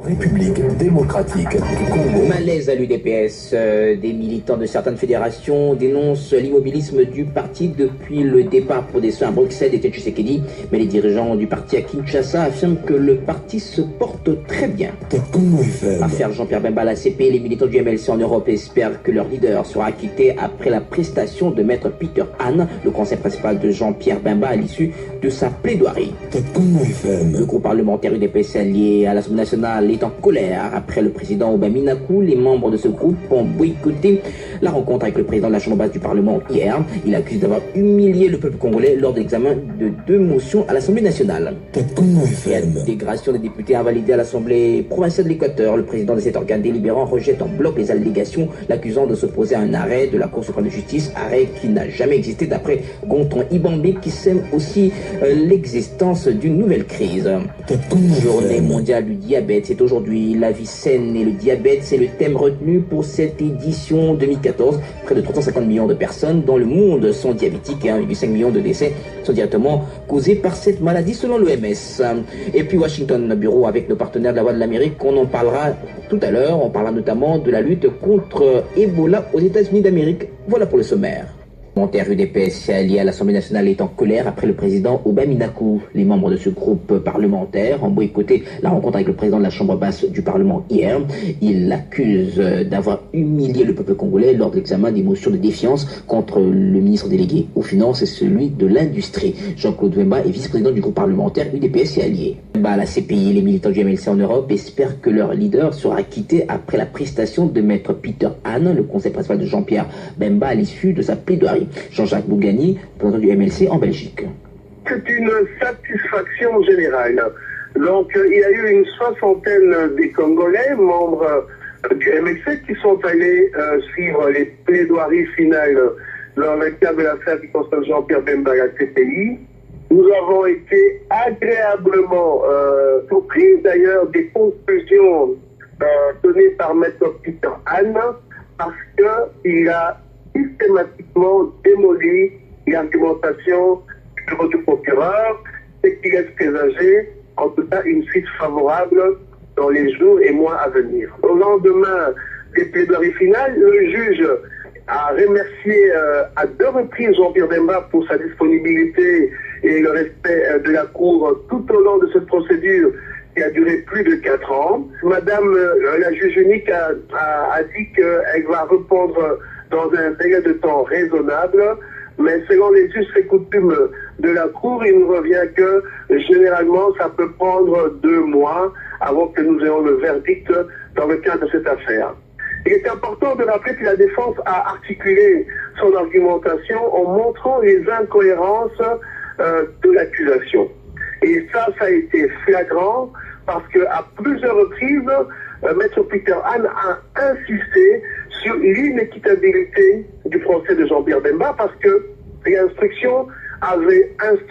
République démocratique du Congo. Malaise à l'UDPS. Des militants de certaines fédérations dénoncent l'immobilisme du parti depuis le départ pour des soins à Bruxelles d'Étienne Tshisekedi. Mais les dirigeants du parti à Kinshasa affirment que le parti se porte très bien. Affaire Jean-Pierre Bemba à la CP, les militants du MLC en Europe espèrent que leur leader sera acquitté après la prestation de maître Peter Anne, le conseil principal de Jean-Pierre Bemba à l'issue de sa plaidoirie. Le groupe parlementaire UDPS allié à l'Assemblée nationale est en colère après le président Obaminakou. Les membres de ce groupe ont boycotté la rencontre avec le président de la Chambre basse du Parlement hier. Il accuse d'avoir humilié le peuple congolais lors de l'examen de 2 motions à l'Assemblée nationale. Et l'intégration des députés invalidée à l'Assemblée provinciale de l'Équateur, le président de cet organe délibérant rejette en bloc les allégations, l'accusant de s'opposer à un arrêt de la Cour suprême de justice, arrêt qui n'a jamais existé d'après Gontran Ibambi, qui sème aussi l'existence d'une nouvelle crise. Journée mondiale du diabète, c'est aujourd'hui. La vie saine et le diabète, c'est le thème retenu pour cette édition 2014. Près de 350 millions de personnes dans le monde sont diabétiques et 1,5 million de décès sont directement causés par cette maladie selon l'OMS. Et puis Washington Bureau avec nos partenaires de la Voix de l'Amérique, on en parlera tout à l'heure. On parlera notamment de la lutte contre Ebola aux États-Unis d'Amérique. Voilà pour le sommaire. Le UDPS allié à l'Assemblée nationale est en colère après le président Obaminakou. Les membres de ce groupe parlementaire ont boycotté la rencontre avec le président de la Chambre basse du Parlement hier. Ils l'accusent d'avoir humilié le peuple congolais lors de l'examen des motions de défiance contre le ministre délégué aux Finances et celui de l'Industrie. Jean-Claude Wemba est vice-président du groupe parlementaire UDPS et allié. À la CPI, les militants du MLC en Europe espèrent que leur leader sera acquitté après la prestation de maître Peter Anne, le conseil principal de Jean-Pierre Bemba à l'issue de sa plaidoirie. Jean-Jacques Bougani, président du MLC en Belgique. C'est une satisfaction générale. Donc, il y a eu une 60aine des Congolais, membres du MLC, qui sont allés suivre les plaidoiries finales dans le cadre de l'affaire qui concerne Jean-Pierre Bemba à la CPI. Nous avons été agréablement surpris, d'ailleurs, des conclusions données par maître Peter Anne, parce qu'il a systématiquement démoli l'argumentation du bureau du procureur, ce qui laisse présager, en tout cas, une suite favorable dans les jours et mois à venir. Au lendemain des plaidoiries finales, le juge a remercié à 2 reprises Jean-Pierre Bemba pour sa disponibilité et le respect de la Cour tout au long de cette procédure qui a duré plus de 4 ans. Madame la juge unique a dit qu'elle va répondre dans un délai de temps raisonnable, mais selon les us et coutumes de la Cour, il nous revient que généralement ça peut prendre 2 mois avant que nous ayons le verdict dans le cadre de cette affaire. Il est important de rappeler que la défense a articulé son argumentation en montrant les incohérences de l'accusation. Et ça a été flagrant parce qu'à plusieurs reprises, maître Peter Anne a insisté sur l'inéquitabilité du procès de Jean-Pierre Bemba parce que l'instruction avait instruit